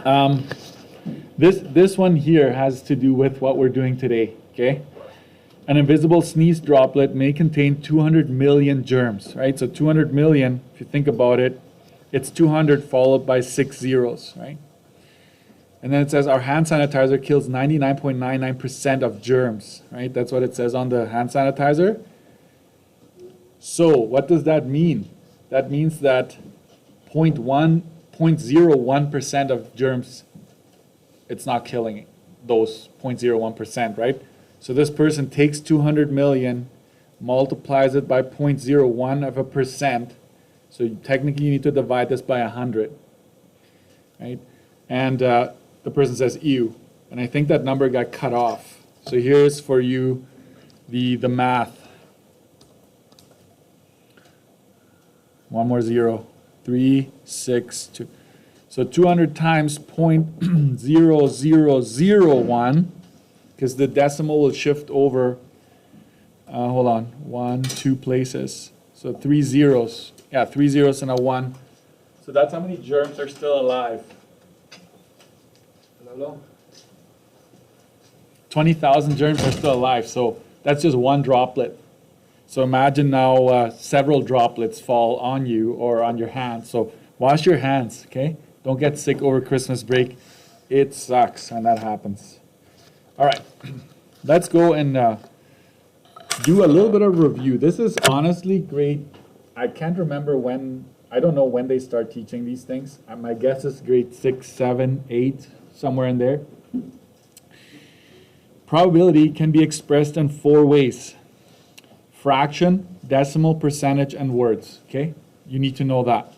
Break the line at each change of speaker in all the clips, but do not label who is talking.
Um, this one here has to do with what we're doing today, okay? An invisible sneeze droplet may contain 200 million germs, right? So 200 million, if you think about it, it's 200 followed by 6 zeros, right? And then it says our hand sanitizer kills 99.99% of germs, right? That's what it says on the hand sanitizer. So what does that mean? That means that 0.01% of germs, it's not killing those 0.01%, right? So this person takes 200 million, multiplies it by 0.01 of a percent. So technically you need to divide this by 100, right? And the person says, ew. And I think that number got cut off. So here's for you the math. One more zero. 3, 6, 2. So 200 times 0.0001, because the decimal will shift over, hold on, 1, 2 places. So 3 zeros. Yeah, 3 zeros and a 1. So that's how many germs are still alive. 20,000 germs are still alive. So that's just one droplet. So imagine now several droplets fall on you or on your hands. So wash your hands, okay? Don't get sick over Christmas break. It sucks when that happens. All right, let's go and do a little bit of review. This is honestly great. I can't remember when, I don't know when they start teaching these things. My guess is grade 6, 7, 8, somewhere in there. Probability can be expressed in 4 ways. Fraction, decimal, percentage, and words, okay? You need to know that.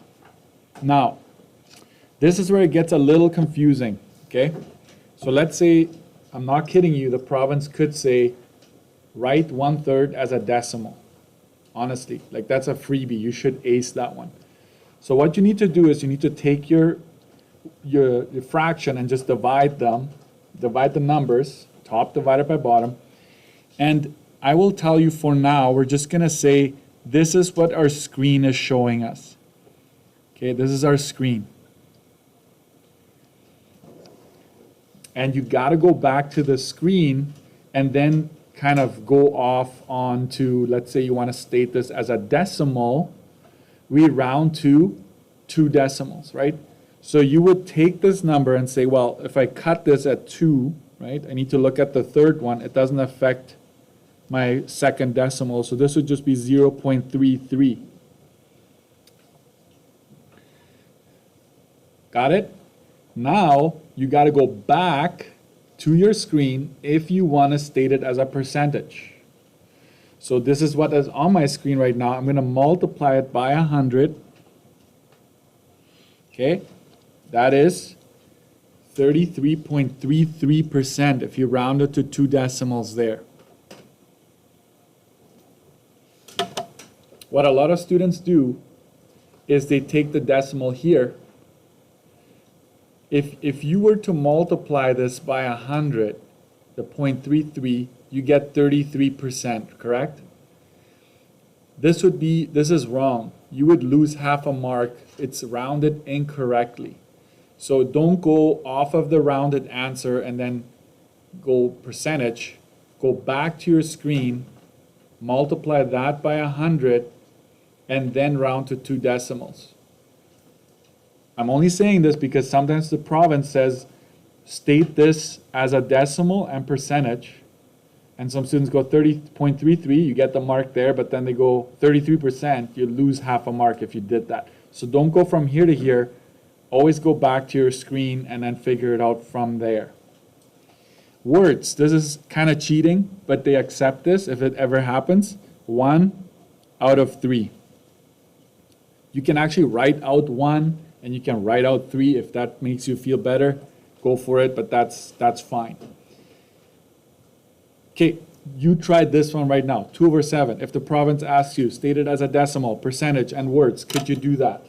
Now, this is where it gets a little confusing, okay? So let's say, I'm not kidding you, the province could say, write 1/3 as a decimal. Honestly, like that's a freebie. You should ace that one. So what you need to do is you need to take your fraction and just divide them, divide the numbers, top divided by bottom, and I will tell you for now, we're just going to say this is what our screen is showing us. Okay, this is our screen. And you got to go back to the screen and then kind of go off on to, let's say you want to state this as a decimal, we round to 2 decimals, right? So you would take this number and say, well, if I cut this at 2, right, I need to look at the third one. It doesn't affect my second decimal, so this would just be 0.33. Got it? Now, you got to go back to your screen if you want to state it as a percentage. So this is what is on my screen right now. I'm going to multiply it by 100. Okay? That is 33.33% if you round it to 2 decimals there. What a lot of students do is they take the decimal here. If you were to multiply this by 100, the 0.33, you get 33%, correct? This is wrong. You would lose half a mark. It's rounded incorrectly. So don't go off of the rounded answer and then go percentage. Go back to your screen, multiply that by 100, and then round to 2 decimals. I'm only saying this because sometimes the province says, state this as a decimal and percentage, and some students go 30.33, you get the mark there, but then they go 33%, you lose half a mark if you did that. So don't go from here to here, always go back to your screen and then figure it out from there. Words, this is kind of cheating, but they accept this if it ever happens. 1 out of 3. You can actually write out 1 and you can write out 3 if that makes you feel better. Go for it, but that's fine. Okay, you tried this one right now, 2/7. If the province asks you, state it as a decimal, percentage, and words, could you do that?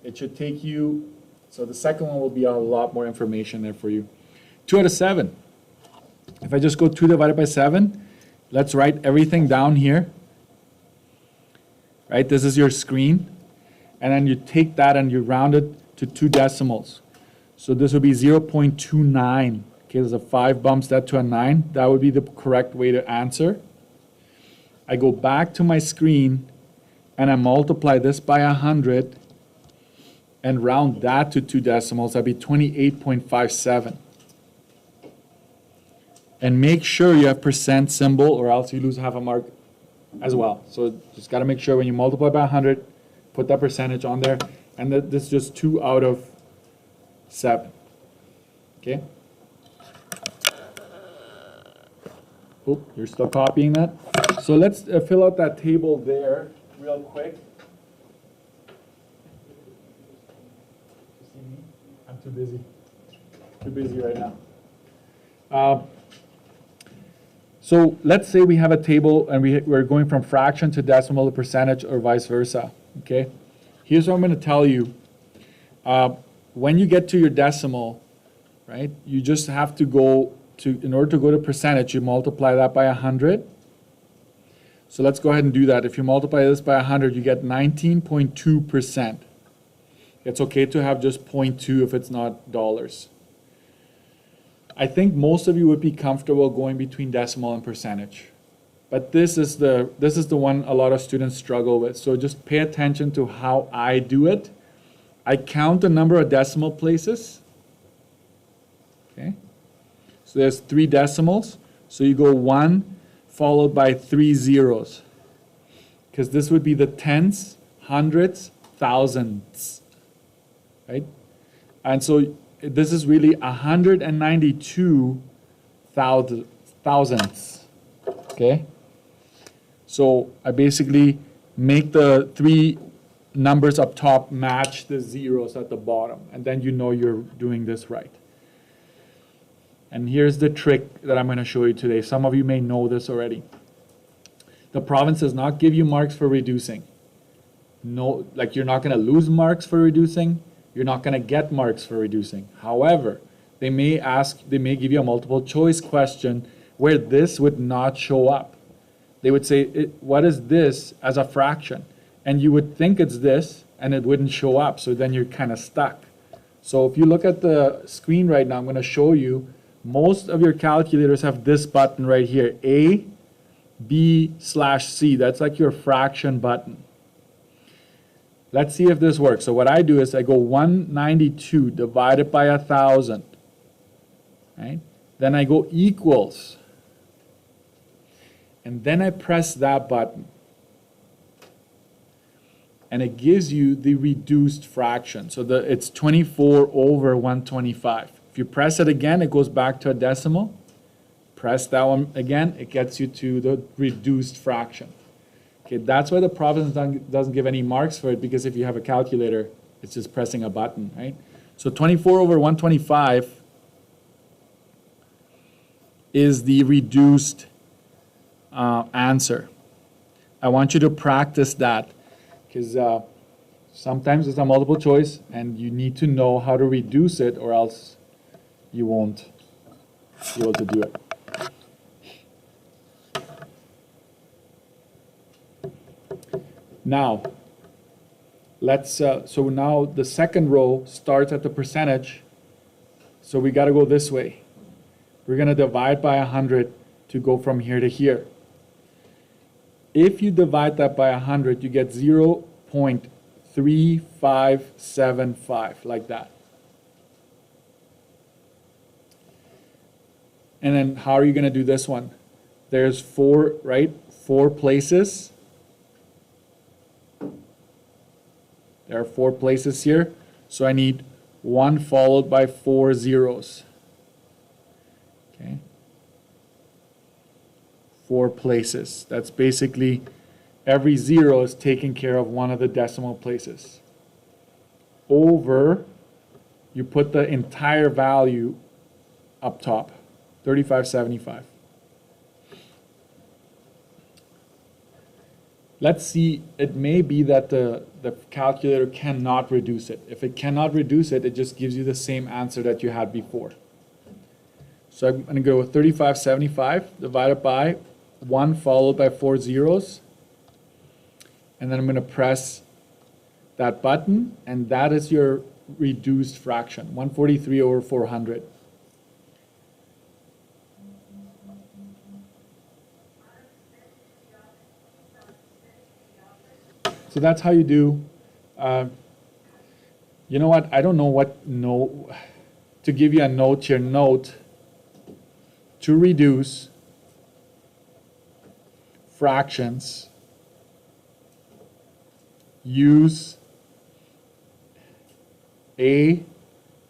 It should take you, so the second one will be a lot more information there for you. 2/7. If I just go 2 divided by 7, let's write everything down here. Right, this is your screen. And then you take that and you round it to 2 decimals. So this would be 0.29. Okay, there's a 5 bumps that to a 9. That would be the correct way to answer. I go back to my screen and I multiply this by 100 and round that to 2 decimals. That'd be 28.57. And make sure you have percent symbol or else you lose half a mark as well. So just got to make sure when you multiply by 100, put that percentage on there. And this is just 2 out of 7. Okay? Oh, you're still copying that? So let's fill out that table there real quick. I'm too busy. Too busy right now. So let's say we have a table and we're going from fraction to decimal to percentage or vice versa. Okay? Here's what I'm going to tell you. When you get to your decimal, right, you just have to go to, in order to go to percentage, you multiply that by 100. So let's go ahead and do that. If you multiply this by 100, you get 19.2%. It's okay to have just 0.2 if it's not dollars. I think most of you would be comfortable going between decimal and percentage. But this is the one a lot of students struggle with. So just pay attention to how I do it. I count the number of decimal places. Okay? So there's 3 decimals. So you go 1 followed by 3 zeros. Because this would be the tenths, hundredths, thousandths. Right? And so this is really 192 thousandths. Okay? So I basically make the 3 numbers up top match the zeros at the bottom. And then you know you're doing this right. And here's the trick that I'm going to show you today. Some of you may know this already. The province does not give you marks for reducing. No, like you're not going to lose marks for reducing. You're not going to get marks for reducing. However, they may give you a multiple choice question where this would not show up. They would say, what is this as a fraction? And you would think it's this, and it wouldn't show up. So then you're kind of stuck. So if you look at the screen right now, I'm going to show you, most of your calculators have this button right here, A, B/C. That's like your fraction button. Let's see if this works. So what I do is I go 192 divided by 1,000. Right? Then I go equals. And then I press that button. And it gives you the reduced fraction. So it's 24 over 125. If you press it again, it goes back to a decimal. Press that one again, it gets you to the reduced fraction. Okay, that's why the province doesn't give any marks for it, because if you have a calculator, it's just pressing a button, right? So 24 over 125 is the reduced answer. I want you to practice that, because sometimes it's a multiple choice and you need to know how to reduce it, or else you won't be able to do it. Now, so now the second row starts at the percentage, so we got to go this way. We're going to divide by 100 to go from here to here. If you divide that by 100, you get 0.3575, like that. And then how are you going to do this one? There's 4, right? 4 places. There are 4 places here. So I need 1 followed by 4 zeros. Okay. 4 places. That's basically every 0 is taking care of one of the decimal places. Over, you put the entire value up top, 3575. Let's see, it may be that the calculator cannot reduce it. If it cannot reduce it, it just gives you the same answer that you had before. So I'm going to go with 3575 divided by 1 followed by 4 zeros. And then I'm going to press that button, and that is your reduced fraction, 143 over 400. So that's how you do. You know what? I don't know what note to give you a note here. Note to reduce fractions. Use A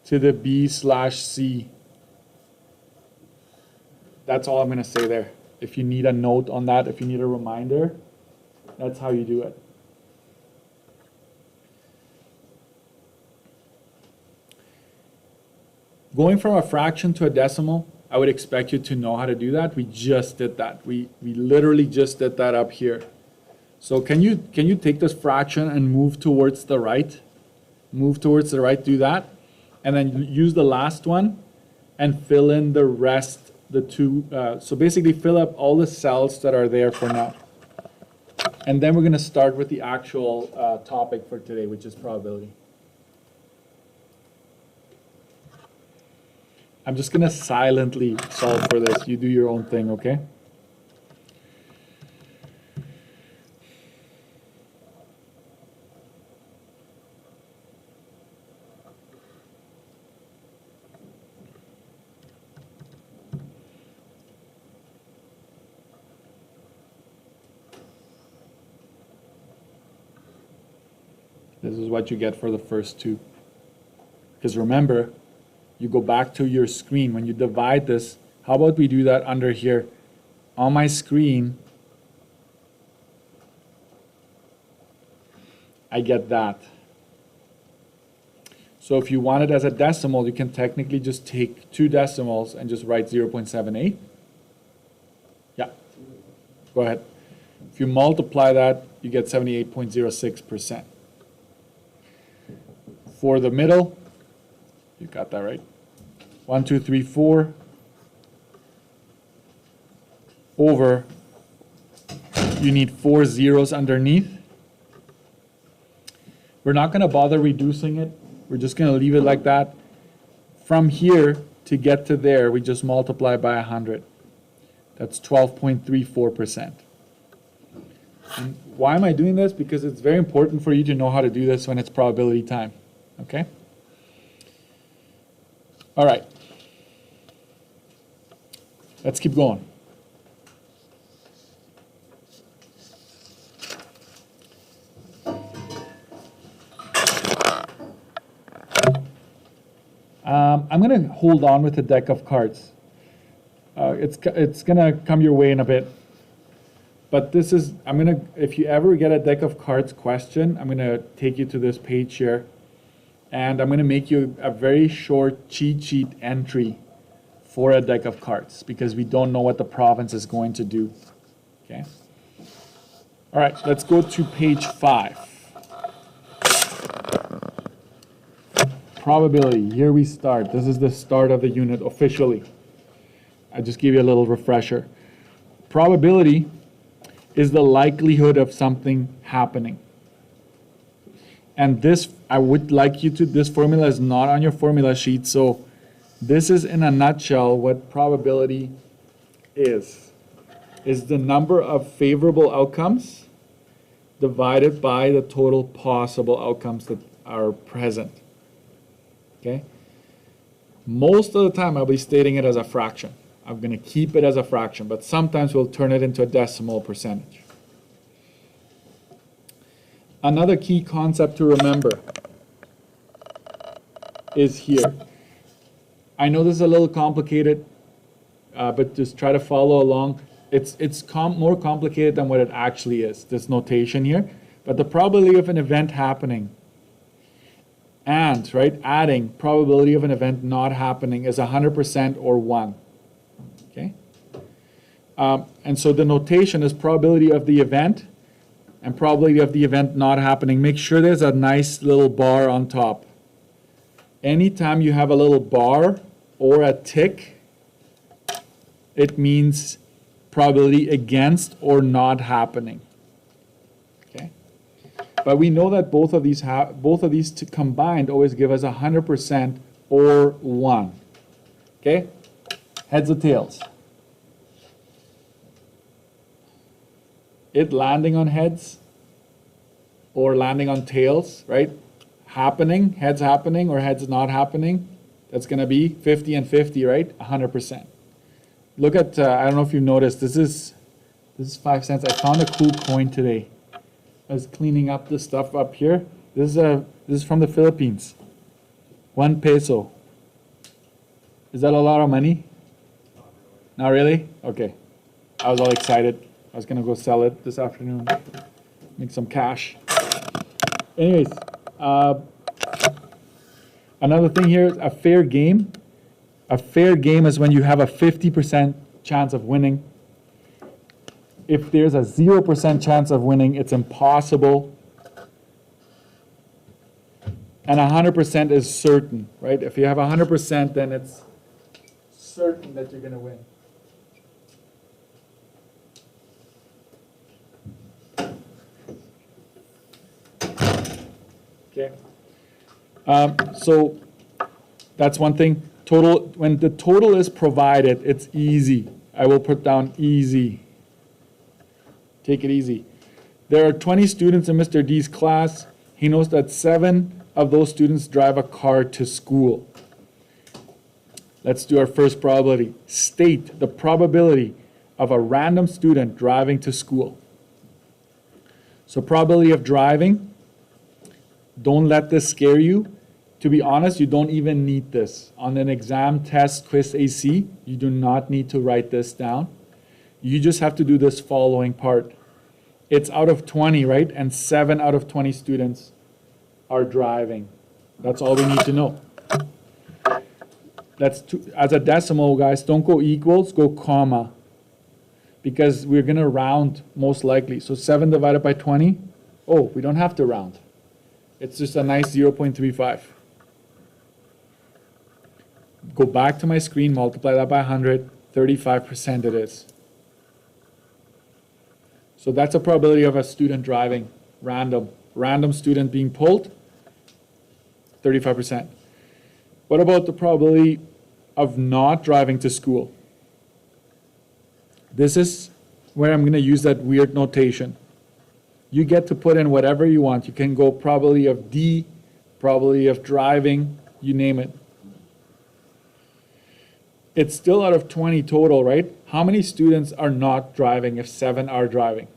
to the B slash C. That's all I'm going to say there. If you need a note on that, if you need a reminder, that's how you do it. Going from a fraction to a decimal, I would expect you to know how to do that. We just did that. We literally just did that up here. So can you take this fraction and move towards the right? Move towards the right, do that. And then use the last one and fill in the rest, the two. So basically fill up all the cells that are there for now. And then we're going to start with the actual topic for today, which is probability. I'm just going to silently solve for this. You do your own thing, okay? This is what you get for the first two. Because remember, you go back to your screen. When you divide this, how about we do that under here? On my screen, I get that. So if you want it as a decimal, you can technically just take two decimals and just write 0.78. Yeah, go ahead. If you multiply that, you get 78.06%. For the middle, you got that right. 1, 2, 3, 4 over, you need 4 zeros underneath. We're not going to bother reducing it. We're just going to leave it like that. From here to get to there, we just multiply by 100. That's 12.34%. And why am I doing this? Because it's very important for you to know how to do this when it's probability time. Okay? All right. Let's keep going. I'm going to hold on with a deck of cards. It's going to come your way in a bit. But this is, if you ever get a deck of cards question, I'm going to take you to this page here. And I'm going to make you a very short cheat sheet entry for a deck of cards because we don't know what the province is going to do. Okay. All right, let's go to page 5. Probability. Here we start. This is the start of the unit officially. I just give you a little refresher. Probability is the likelihood of something happening. And this, I would like you to, this formula is not on your formula sheet, so this is in a nutshell what probability is the number of favorable outcomes divided by the total possible outcomes that are present. Okay? Most of the time I'll be stating it as a fraction. I'm going to keep it as a fraction, but sometimes we'll turn it into a decimal percentage. Another key concept to remember is here. I know this is a little complicated, but just try to follow along. It's more complicated than what it actually is, this notation here. But the probability of an event happening and, right, adding probability of an event not happening is 100% or 1. Okay? And so the notation is probability of the event and probability of the event not happening. Make sure there's a nice little bar on top. Anytime you have a little bar or a tick, it means probability against or not happening. Okay? But we know that both of these combined always give us 100% or 1. Okay? Heads or tails? It landing on heads or landing on tails, right? Happening, heads happening or heads not happening. That's going to be 50 and 50, right? 100%. Look at, I don't know if you've noticed, this is 5 cents. I found a cool coin today. I was cleaning up the stuff up here. This is from the Philippines. 1 peso. Is that a lot of money? Not really? Okay. I was all excited. I was going to go sell it this afternoon. Make some cash. Anyways, another thing here is a fair game. A fair game is when you have a 50% chance of winning. If there's a 0% chance of winning, it's impossible. And 100% is certain, right? If you have 100%, then it's certain that you're going to win. Okay. So that's one thing. Total, when the total is provided, it's easy. I will put down easy. Take it easy. There are 20 students in Mr. D's class. He knows that 7 of those students drive a car to school. Let's do our first probability. State the probability of a random student driving to school. So probability of driving, don't let this scare you. To be honest, you don't even need this. On an exam, test, quiz, AC, you do not need to write this down. You just have to do this following part. It's out of 20, right? And 7 out of 20 students are driving. That's all we need to know. As a decimal, guys, don't go equals, go comma. Because we're going to round most likely. So 7 divided by 20, oh, we don't have to round. It's just a nice 0.35. Go back to my screen, multiply that by 100, 35% it is. So that's a probability of a student driving, random student being pulled, 35%. What about the probability of not driving to school? This is where I'm going to use that weird notation. You get to put in whatever you want. You can go probability of D, probability of driving, you name it. It's still out of 20 total, right? How many students are not driving if 7 are driving?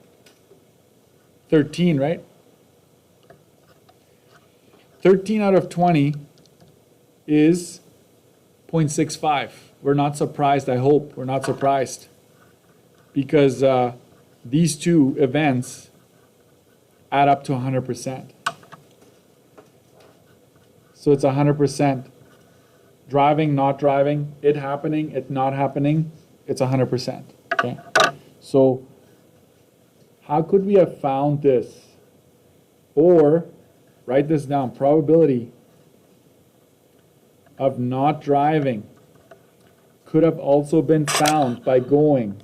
13, right? 13 out of 20 is 0.65. We're not surprised, I hope. We're not surprised. Because these two events add up to 100%. So it's 100%. Driving, not driving, it happening, it not happening, it's 100%. Okay. So how could we have found this? Or write this down, probability of not driving could have also been found by going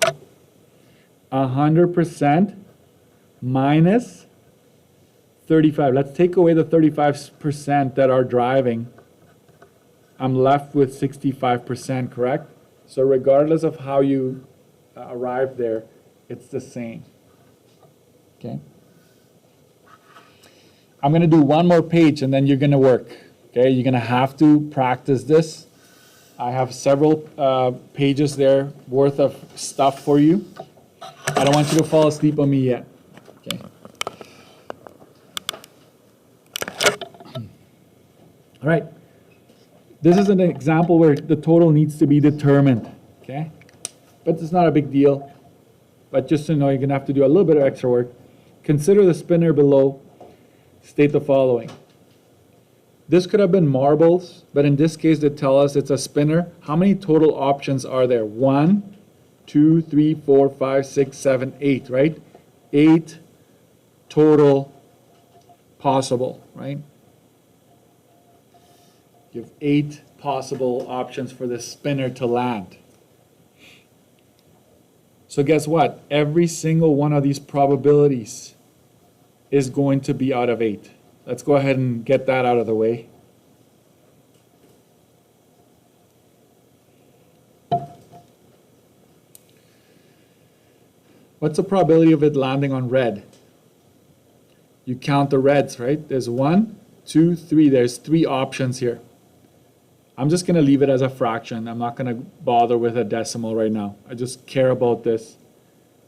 100% minus 35. Let's take away the 35% that are driving. I'm left with 65%, correct? So regardless of how you arrive there, it's the same. Okay? I'm going to do one more page and then you're going to work. Okay? You're going to have to practice this. I have several pages there worth of stuff for you. I don't want you to fall asleep on me yet. Okay? All right. This is an example where the total needs to be determined, okay? But it's not a big deal. But just so you know, you're going to have to do a little bit of extra work. Consider the spinner below. State the following. This could have been marbles, but in this case, they tell us it's a spinner. How many total options are there? 1, 2, 3, 4, 5, 6, 7, 8, right? 8 total possible, right? You have 8 possible options for this spinner to land. So guess what? Every single one of these probabilities is going to be out of 8. Let's go ahead and get that out of the way. What's the probability of it landing on red? You count the reds, right? There's 1, 2, 3. There's 3 options here. I'm just going to leave it as a fraction. I'm not going to bother with a decimal right now. I just care about this.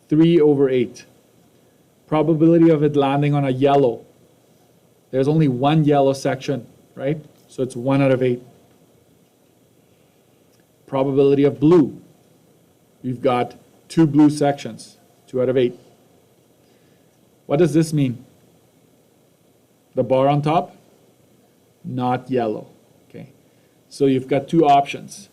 3 over 8. Probability of it landing on a yellow. There's only one yellow section, right? So it's 1 out of 8. Probability of blue. We've got 2 blue sections. 2 out of 8. What does this mean? The bar on top? Not yellow. Okay. So you've got 2 options.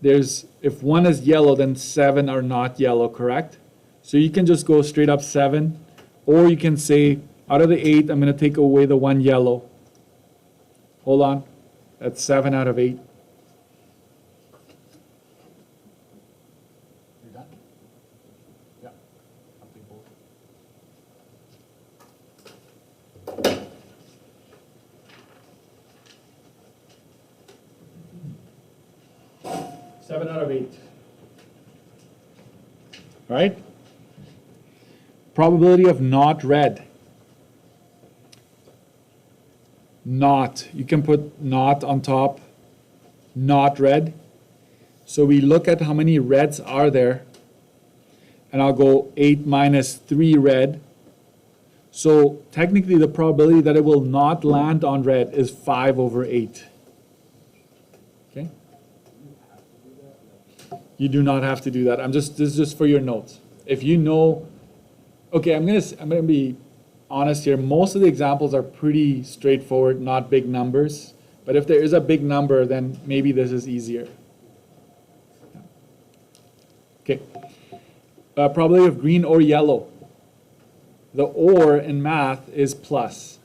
If 1 is yellow, then 7 are not yellow, correct? So you can just go straight up 7, or you can say, out of the 8, I'm going to take away the 1 yellow. Hold on. That's 7 out of 8. You done? Yeah. I'll take both. 7 out of 8. Right? Probability of not red. Not. You can put not on top. Not red. So we look at how many reds are there. And I'll go 8 minus 3 red. So technically the probability that it will not land on red is 5 over 8. Okay? You do not have to do that. This is just for your notes. If you know, okay, I'm gonna be honest here. Most of the examples are pretty straightforward, not big numbers. But if there is a big number, then maybe this is easier. Okay. Probability of green or yellow. The or in math is plus.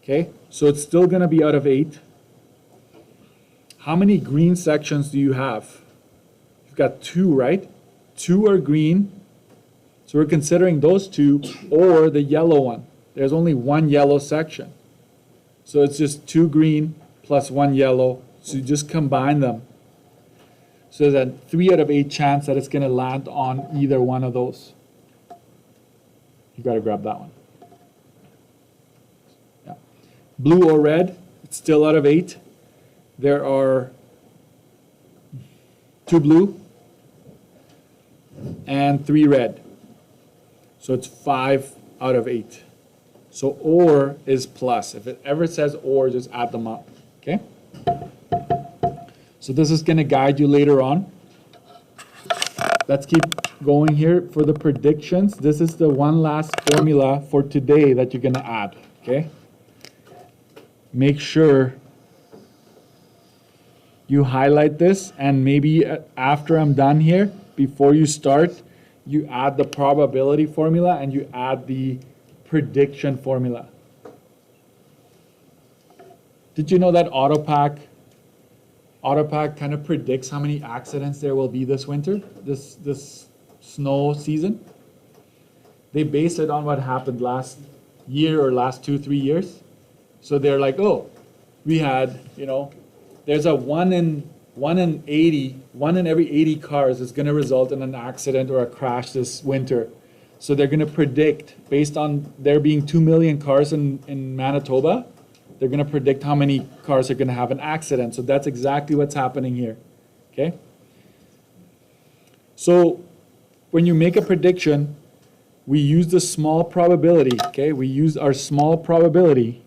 Okay, so it's still gonna be out of 8. How many green sections do you have? You've got 2, right? 2 are green. So we're considering those 2 or the yellow one. There's only 1 yellow section. So it's just 2 green plus 1 yellow. So you just combine them. So there's a 3 out of 8 chance that it's going to land on either one of those. You got to grab that one. Yeah. Blue or red, it's still out of 8. There are 2 blue and 3 red. So it's 5 out of 8. So or is plus. If it ever says or, just add them up. Okay? So this is going to guide you later on. Let's keep going here for the predictions. This is the one last formula for today that you're going to add. Okay? Make sure you highlight this, and maybe after I'm done here, before you start, you add the probability formula and you add the prediction formula. Did you know that AutoPack kind of predicts how many accidents there will be this winter, this snow season? They base it on what happened last year or last 2-3 years. So they're like, oh, we had, there's a 1 in every 80 cars is going to result in an accident or a crash this winter. So they're going to predict, based on there being 2 million cars in Manitoba, they're going to predict how many cars are going to have an accident. So that's exactly what's happening here. Okay? So when you make a prediction, we use the small probability. Okay? We use our small probability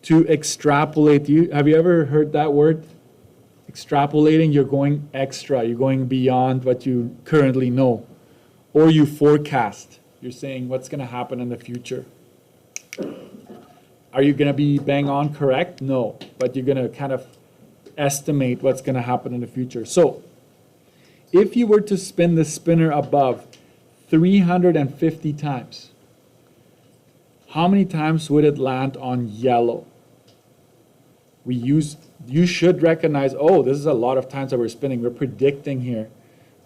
to extrapolate. Have you ever heard that word? Extrapolating, you're going extra. You're going beyond what you currently know. Or you forecast. You're saying what's going to happen in the future. Are you going to be bang on correct? No. But you're going to kind of estimate what's going to happen in the future. So, if you were to spin the spinner above 350 times, how many times would it land on yellow? You should recognize, oh, this is a lot of times that we're spinning. We're predicting here.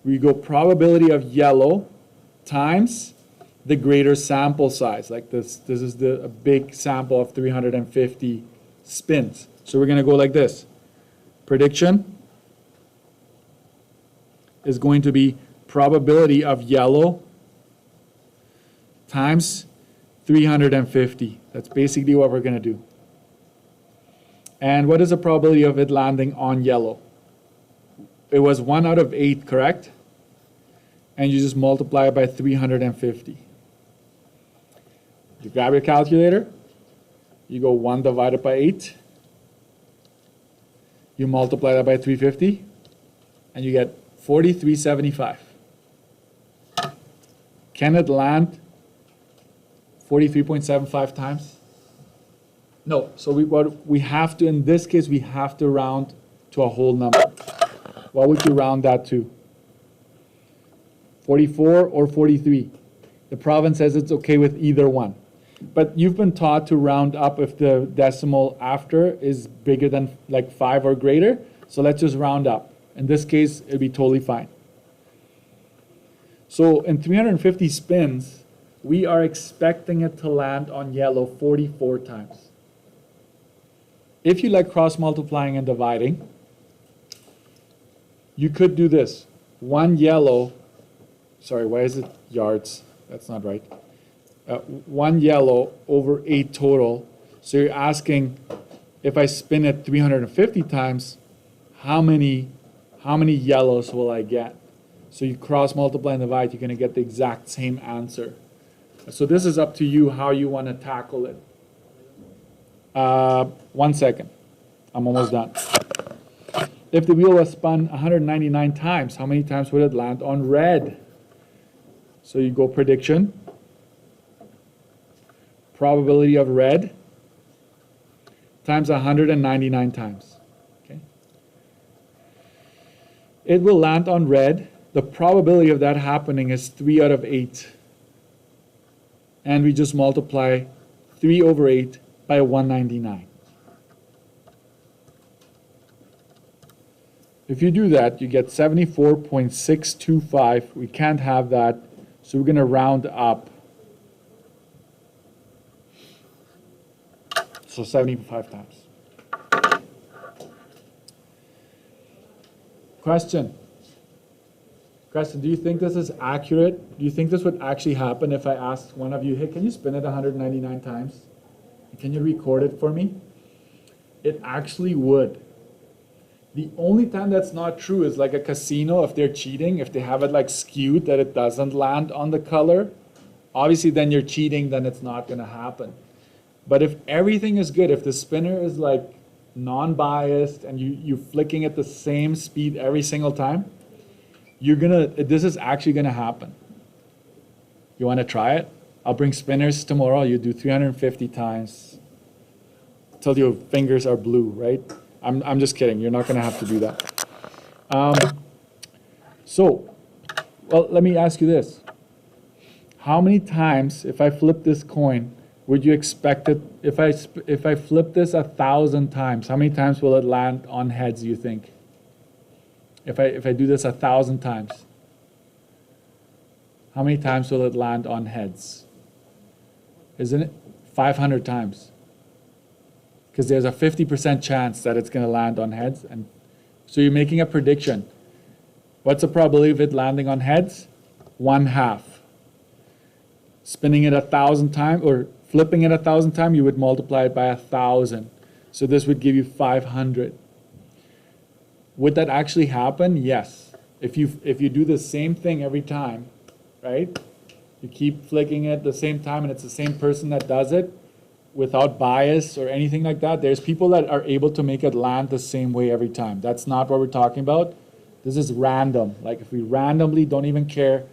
We go probability of yellow times the greater sample size. Like this is a big sample of 350 spins. So we're going to go like this. Prediction is going to be probability of yellow times 350. That's basically what we're going to do. And what is the probability of it landing on yellow? It was 1 out of 8, correct? And you just multiply it by 350. You grab your calculator, you go 1 divided by 8, you multiply that by 350, and you get 4375. Can it land 43.75 times? No. So we have to, in this case, we have to round to a whole number. What would you round that to? 44 or 43? The province says it's okay with either one. But you've been taught to round up if the decimal after is bigger than like 5 or greater. So let's just round up. In this case, it'd be totally fine. So in 350 spins, we are expecting it to land on yellow 44 times. If you like cross multiplying and dividing, you could do this. 1 yellow, sorry, why is it yards? That's not right. 1 yellow over 8 total. So you're asking, if I spin it 350 times, how many yellows will I get? So you cross multiply and divide, you're going to get the exact same answer. So this is up to you how you want to tackle it. 1 second. I'm almost done. If the wheel was spun 199 times, how many times would it land on red? So you go prediction. Probability of red times 199 times. Okay. It will land on red. The probability of that happening is 3 out of 8. And we just multiply 3 over 8 by 199. If you do that, you get 74.625. We can't have that, so we're going to round up. So 75 times. Question, do you think this is accurate? Do you think this would actually happen if I asked one of you, hey, can you spin it 199 times? Can you record it for me? It actually would. The only time that's not true is like a casino, if they're cheating, if they have it like skewed that it doesn't land on the color, obviously then you're cheating, then it's not going to happen. But if everything is good, if the spinner is like non-biased and you're flicking at the same speed every single time, this is actually gonna happen. You wanna try it? I'll bring spinners tomorrow. You do 350 times till your fingers are blue, right? I'm just kidding. You're not gonna have to do that. Well, let me ask you this. How many times, if I flip this coin, would you expect it, if I flip this 1,000 times, how many times will it land on heads, you think? If I do this 1,000 times, how many times will it land on heads? Isn't it 500 times? Because there's a 50% chance that it's going to land on heads. And so you're making a prediction. What's the probability of it landing on heads? 1/2. Spinning it 1,000 times, or flipping it 1,000 times, you would multiply it by 1,000. So this would give you 500. Would that actually happen? Yes. If you do the same thing every time, right? You keep flicking it at the same time and it's the same person that does it without bias or anything like that. There's people that are able to make it land the same way every time. That's not what we're talking about. This is random. Like if we randomly don't even care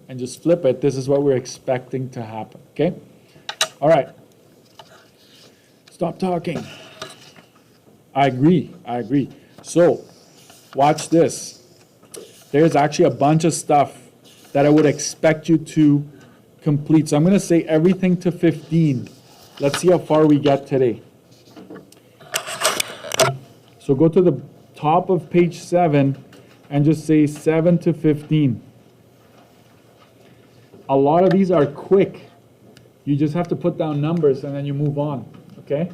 and just flip it, this is what we're expecting to happen, okay? All right. Stop talking. I agree. So, watch this. There's actually a bunch of stuff that I would expect you to complete. So I'm going to say everything to 15. Let's see how far we get today. So go to the top of page 7 and just say 7 to 15. A lot of these are quick. You just have to put down numbers and then you move on, okay?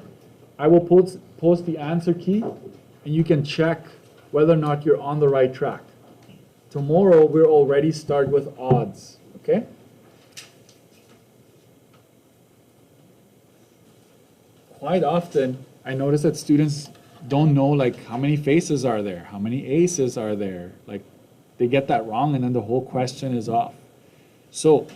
I will post the answer key and you can check whether or not you're on the right track. Tomorrow, we'll already start with odds, okay? Quite often, I notice that students don't know like how many faces are there, how many aces are there. Like they get that wrong and then the whole question is off. So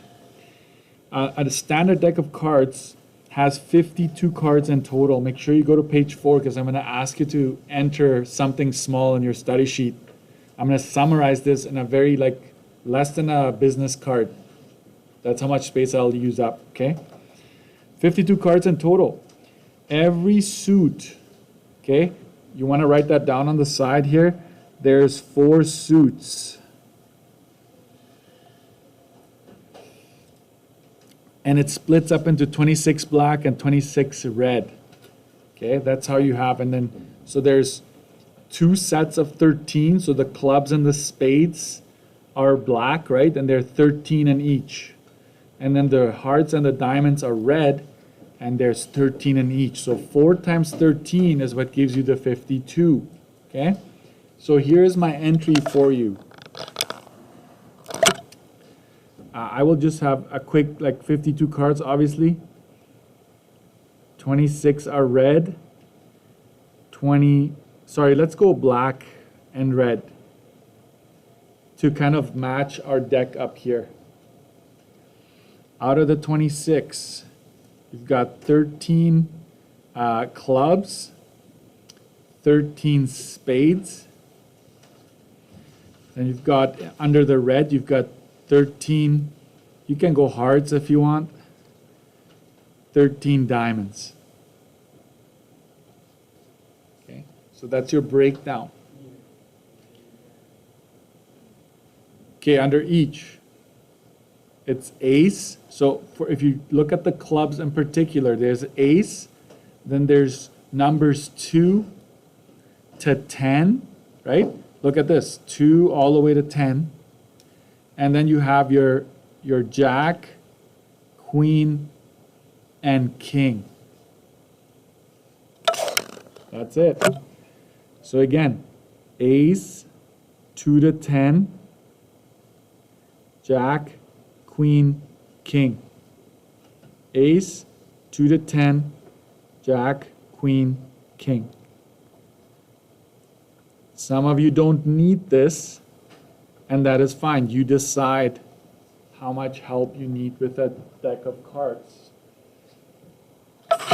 a standard deck of cards has 52 cards in total. Make sure you go to page 4 because I'm going to ask you to enter something small in your study sheet. I'm going to summarize this in a very like less than a business card. That's how much space I'll use up, okay? 52 cards in total. Every suit, okay, you want to write that down on the side here. There's 4 suits. And it splits up into 26 black and 26 red. Okay, that's how you have. And then, so there's 2 sets of 13. So the clubs and the spades are black, right? And they're 13 in each. And then the hearts and the diamonds are red. And there's 13 in each. So 4 times 13 is what gives you the 52. Okay? So here's my entry for you. I will just have a quick, like 52 cards, obviously. 26 are red. Let's go black and red to kind of match our deck up here. Out of the 26, you've got 13 clubs, 13 spades. Then you've got, under the red, you've got 13, you can go hearts if you want, 13 diamonds. Okay, so that's your breakdown. Okay, under each, it's ace. So if you look at the clubs in particular, there's ace, then there's numbers 2 to 10, right? Look at this, 2 all the way to 10. And then you have your jack, queen, and king. That's it. So again, ace, 2 to 10, jack, queen, king. Ace, 2 to 10, jack, queen, king. Some of you don't need this. And that is fine. You decide how much help you need with a deck of cards.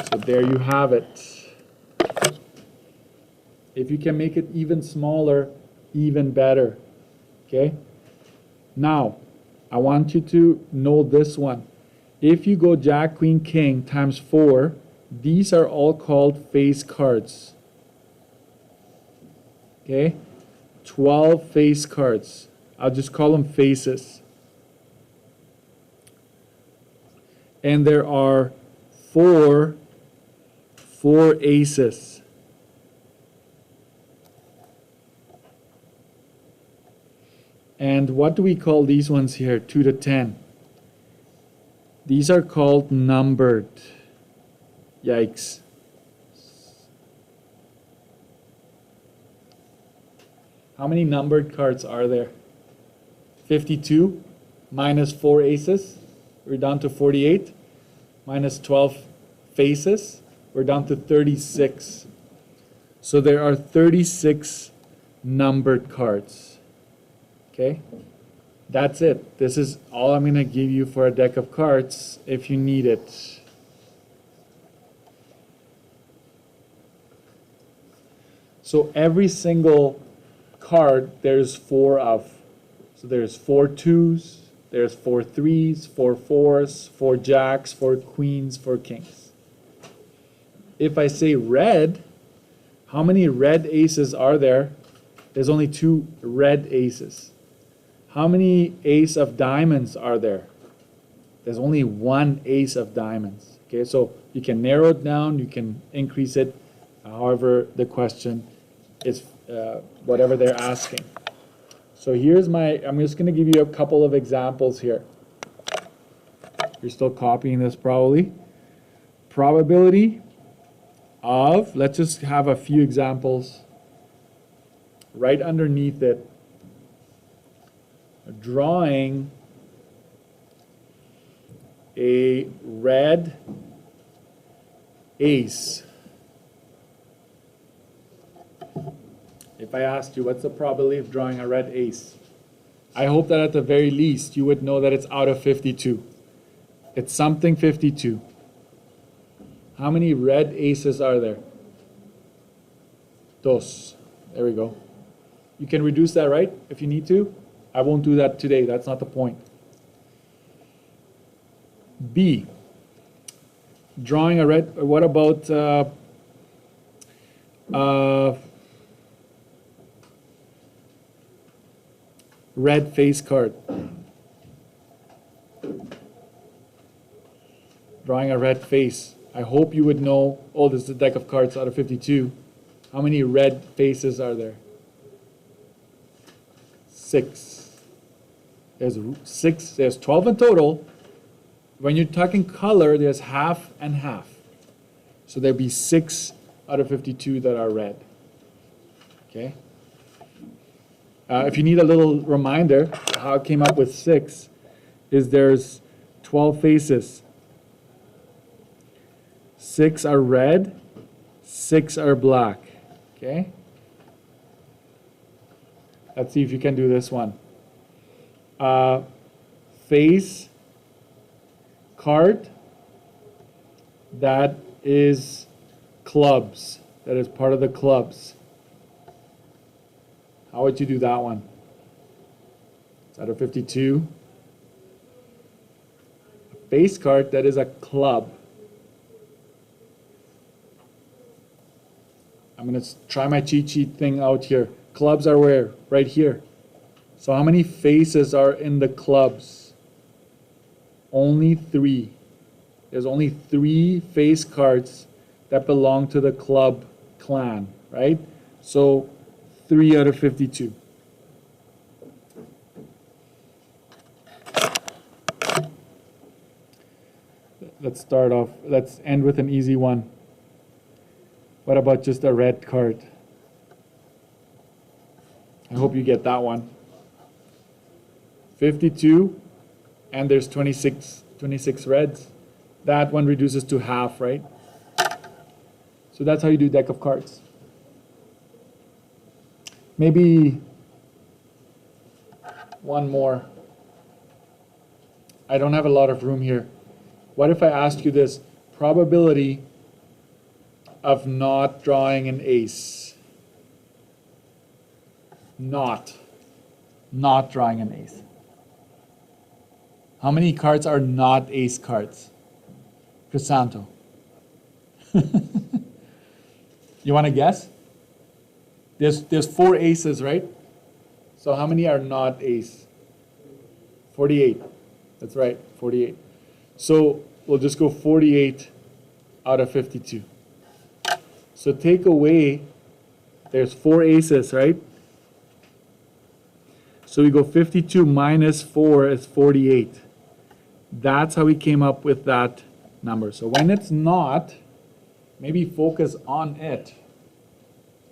So there you have it. If you can make it even smaller, even better. Okay? Now, I want you to know this one. If you go Jack, Queen, King times 4, these are all called face cards. Okay? 12 face cards. I'll just call them faces. And there are four aces. And what do we call these ones here, 2 to 10? These are called numbered. Yikes. How many numbered cards are there? 52 minus 4 aces, we're down to 48. Minus 12 faces, we're down to 36. So there are 36 numbered cards. Okay? That's it. This is all I'm going to give you for a deck of cards if you need it. So every single card there's 4 of. So there's 4 2s, there's 4 3s, 4 4s, 4 jacks, 4 queens, 4 kings. If I say red, how many red aces are there? There's only 2 red aces. How many ace of diamonds are there? There's only 1 ace of diamonds. Okay, so you can narrow it down, you can increase it, however the question is, whatever they're asking. So here's I'm just going to give you a couple of examples here. You're still copying this probably. Probability of, let's just have a few examples right underneath it. Drawing a red ace. If I asked you, what's the probability of drawing a red ace? I hope that at the very least you would know that it's out of 52. It's something 52. How many red aces are there? Dos. There we go. You can reduce that, right? If you need to. I won't do that today. That's not the point. B. Drawing a red. What about red face card? Drawing a red face. I hope you would know. Oh, this is a deck of cards out of 52. How many red faces are there? 6. There's 6. There's 12 in total. When you're talking color, there's half and half. So there'll be 6 out of 52 that are red. Okay. If you need a little reminder, how I came up with 6 is there's 12 faces. 6 are red, 6 are black. Okay? Let's see if you can do this one. Face card that is clubs, that is part of the clubs. How would you do that one? It's out of 52. A face card that is a club. I'm going to try my cheat sheet thing out here. Clubs are where? Right here. So how many faces are in the clubs? Only 3. There's only 3 face cards that belong to the club clan, right? So 3 out of 52. Let's start off. Let's end with an easy one. What about just a red card? I hope you get that one. 52, and there's 26 reds. That one reduces to half, right? So that's how you do deck of cards. Maybe one more. I don't have a lot of room here. What if I asked you this? Probability of not drawing an ace. Not drawing an ace. How many cards are not ace cards? Crisanto. You want to guess? There's 4 aces, right? So how many are not ace? 48. That's right, 48. So we'll just go 48 out of 52. So take away, there's 4 aces, right? So we go 52 minus 4 is 48. That's how we came up with that number. So when it's not, maybe focus on it.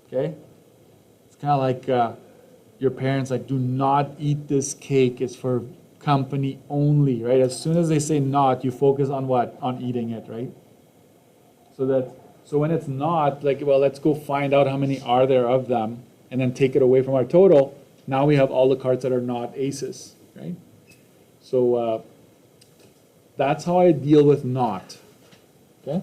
Okay? It's kind of like your parents like, do not eat this cake. It's for company only, right? As soon as they say not, you focus on what? On eating it, right? So when it's not, like, well, let's go find out how many are there of them and then take it away from our total. Now we have all the cards that are not aces, right? So that's how I deal with not, okay?